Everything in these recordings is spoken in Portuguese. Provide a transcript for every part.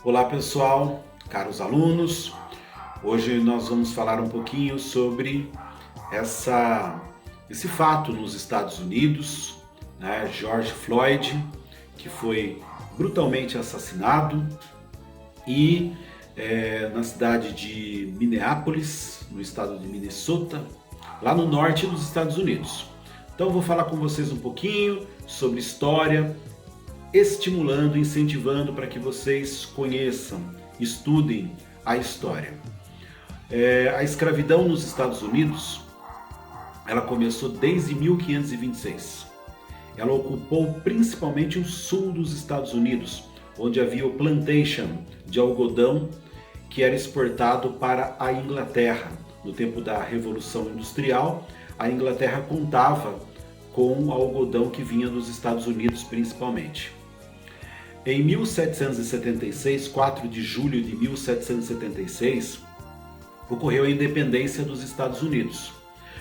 Olá pessoal, caros alunos, hoje nós vamos falar um pouquinho sobre esse fato nos Estados Unidos, né? George Floyd, que foi brutalmente assassinado, e na cidade de Minneapolis, no estado de Minnesota, lá no norte dos Estados Unidos. Então eu vou falar com vocês um pouquinho sobre história, estimulando, incentivando para que vocês conheçam, estudem a história. A escravidão nos Estados Unidos, ela começou desde 1526. Ela ocupou principalmente o sul dos Estados Unidos, onde havia o plantation de algodão que era exportado para a Inglaterra. No tempo da Revolução Industrial, a Inglaterra contava com o algodão que vinha dos Estados Unidos principalmente. Em 1776, 4 de julho de 1776, ocorreu a independência dos Estados Unidos.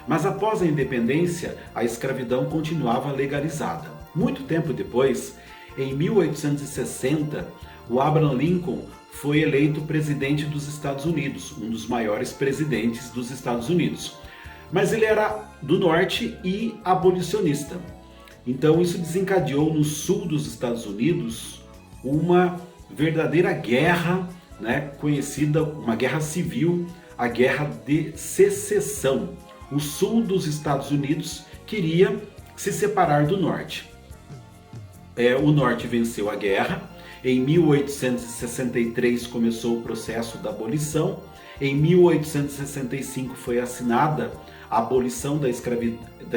Mas após a independência, a escravidão continuava legalizada. Muito tempo depois, em 1860, o Abraham Lincoln foi eleito presidente dos Estados Unidos, um dos maiores presidentes dos Estados Unidos. Mas ele era do norte e abolicionista. Então isso desencadeou no sul dos Estados Unidos uma verdadeira guerra, né, conhecida, uma guerra civil, a Guerra de Secessão. O sul dos Estados Unidos queria se separar do norte. O norte venceu a guerra. Em 1863 começou o processo da abolição. Em 1865 foi assinada a abolição da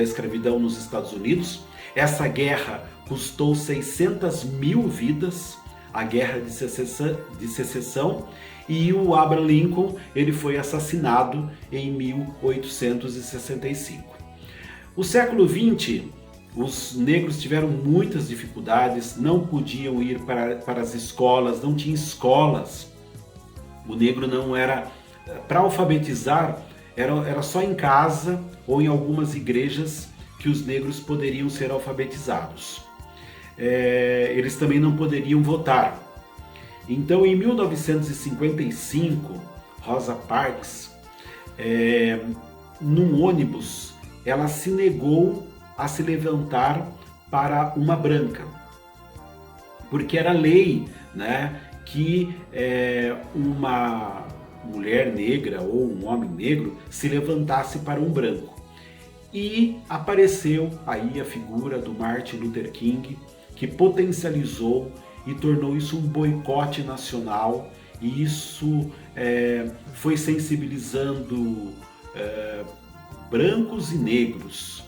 escravidão nos Estados Unidos. Essa guerra custou 600 mil vidas, a Guerra de Secessão, e o Abraham Lincoln ele foi assassinado em 1865. O século XX, os negros tiveram muitas dificuldades, não podiam ir para as escolas, não tinha escolas. O negro não era... Para alfabetizar, era só em casa ou em algumas igrejas que os negros poderiam ser alfabetizados. Eles também não poderiam votar. Então, em 1955, Rosa Parks, num ônibus, ela se negou a se levantar para uma branca, porque era lei, né, que uma mulher negra ou um homem negro se levantasse para um branco. E apareceu aí a figura do Martin Luther King, que potencializou e tornou isso um boicote nacional, e isso foi sensibilizando brancos e negros.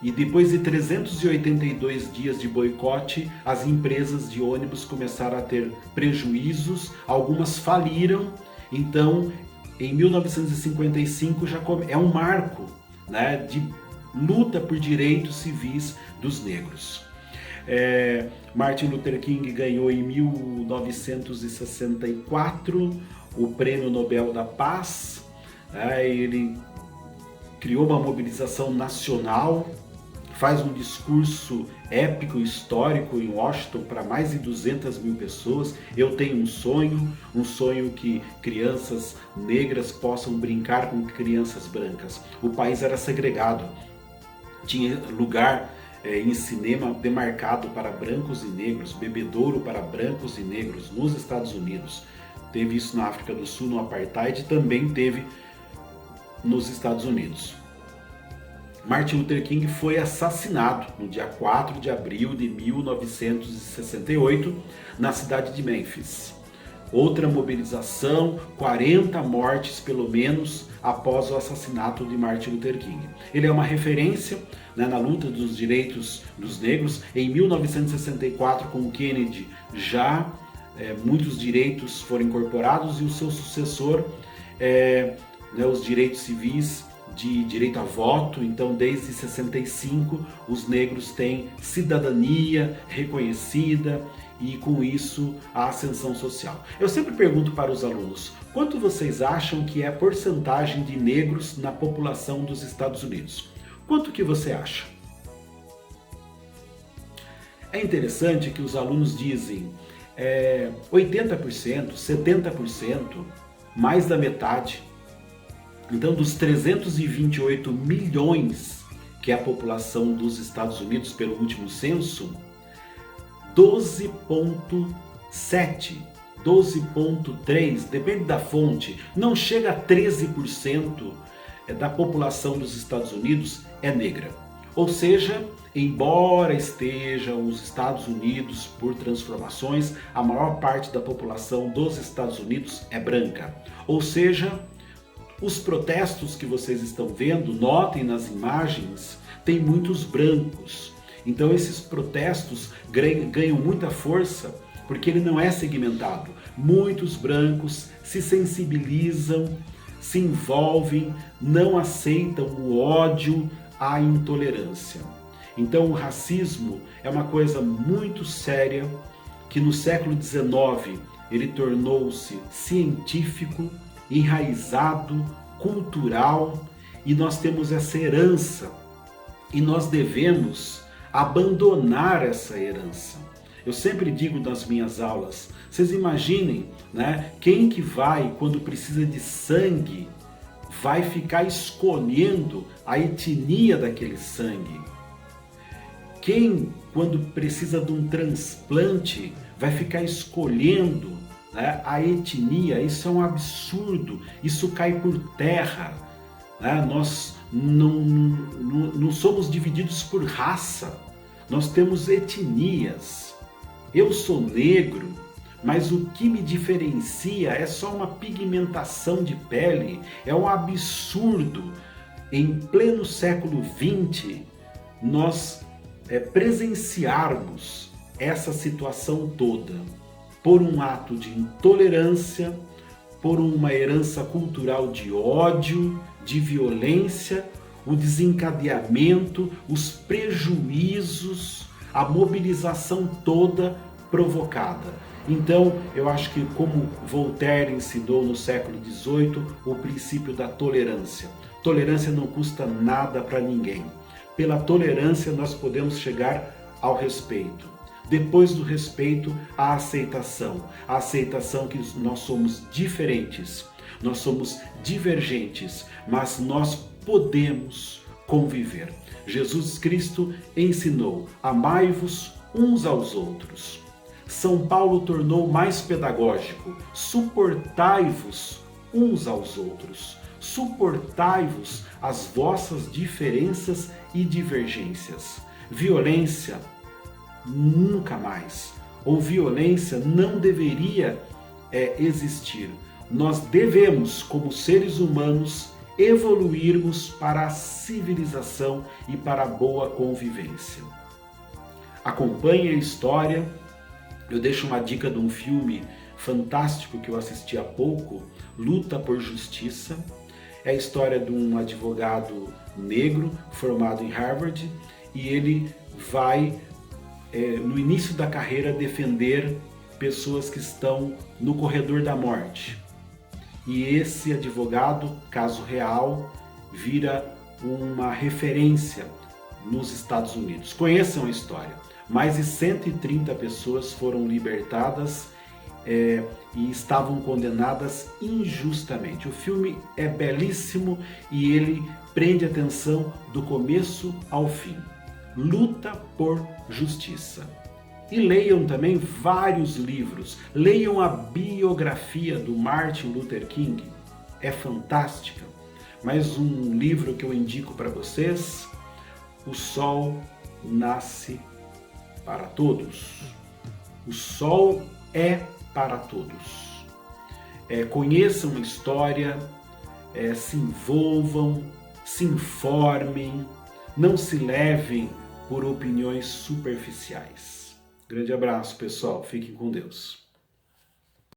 E depois de 382 dias de boicote, as empresas de ônibus começaram a ter prejuízos, algumas faliram. Então, em 1955 já é um marco, né, de luta por direitos civis dos negros. Martin Luther King ganhou em 1964 o Prêmio Nobel da Paz. Ele criou uma mobilização nacional, faz um discurso épico, histórico em Washington para mais de 200 mil pessoas. Eu tenho um sonho que crianças negras possam brincar com crianças brancas. O país era segregado, tinha lugar em cinema demarcado para brancos e negros, bebedouro para brancos e negros nos Estados Unidos. Teve isso na África do Sul, no Apartheid, também teve nos Estados Unidos. Martin Luther King foi assassinado no dia 4 de abril de 1968 na cidade de Memphis. Outra mobilização, 40 mortes pelo menos após o assassinato de Martin Luther King. Ele é uma referência, né, na luta dos direitos dos negros. Em 1964, com o Kennedy, já muitos direitos foram incorporados, e o seu sucessor, né, os direitos civis de direito a voto. Então, desde 65, os negros têm cidadania reconhecida e, com isso, a ascensão social. Eu sempre pergunto para os alunos, quanto vocês acham que é a porcentagem de negros na população dos Estados Unidos? Quanto que você acha? É interessante que os alunos dizem 80%, 70%, mais da metade. Então, dos 328 milhões que é a população dos Estados Unidos pelo último censo, 12,7, 12,3, depende da fonte, não chega a 13% da população dos Estados Unidos é negra. Ou seja, embora estejam os Estados Unidos por transformações, a maior parte da população dos Estados Unidos é branca. Ou seja, os protestos que vocês estão vendo, notem nas imagens, tem muitos brancos. Então esses protestos ganham muita força porque ele não é segmentado. Muitos brancos se sensibilizam, se envolvem, não aceitam o ódio, a intolerância. Então o racismo é uma coisa muito séria que no século XIX ele tornou-se científico, enraizado, cultural, e nós temos essa herança e nós devemos abandonar essa herança. Eu sempre digo nas minhas aulas, vocês imaginem, né, quem que vai, quando precisa de sangue, vai ficar escolhendo a etnia daquele sangue? Quem, quando precisa de um transplante, vai ficar escolhendo, né, a etnia? Isso é um absurdo, isso cai por terra. Né? Nós não somos divididos por raça, nós temos etnias. Eu sou negro, mas o que me diferencia é só uma pigmentação de pele. É um absurdo. Em pleno século XX, nós presenciarmos essa situação toda por um ato de intolerância, por uma herança cultural de ódio, de violência, o desencadeamento, os prejuízos, a mobilização toda provocada. Então, eu acho que, como Voltaire ensinou no século XVIII, o princípio da tolerância. Tolerância não custa nada para ninguém. Pela tolerância nós podemos chegar ao respeito. Depois do respeito, a aceitação. A aceitação que nós somos diferentes, nós somos divergentes, mas nós podemos conviver. Jesus Cristo ensinou: amai-vos uns aos outros. São Paulo tornou mais pedagógico: suportai-vos uns aos outros. Suportai-vos as vossas diferenças e divergências. Violência, nunca mais. Ou violência não deveria existir. Nós devemos, como seres humanos, evoluirmos para a civilização e para a boa convivência. Acompanhe a história. Eu deixo uma dica de um filme fantástico que eu assisti há pouco, Luta por Justiça. É a história de um advogado negro formado em Harvard e ele vai, no início da carreira, defender pessoas que estão no corredor da morte. E esse advogado, caso real, vira uma referência nos Estados Unidos. Conheçam a história. Mais de 130 pessoas foram libertadas e estavam condenadas injustamente. O filme é belíssimo e ele prende a atenção do começo ao fim. Luta por Justiça. E leiam também vários livros. Leiam a biografia do Martin Luther King. É fantástica. Mais um livro que eu indico para vocês: O Sol Nasce para Todos. O sol é para todos. Conheçam a história, se envolvam, se informem, não se levem por opiniões superficiais. Grande abraço, pessoal. Fiquem com Deus.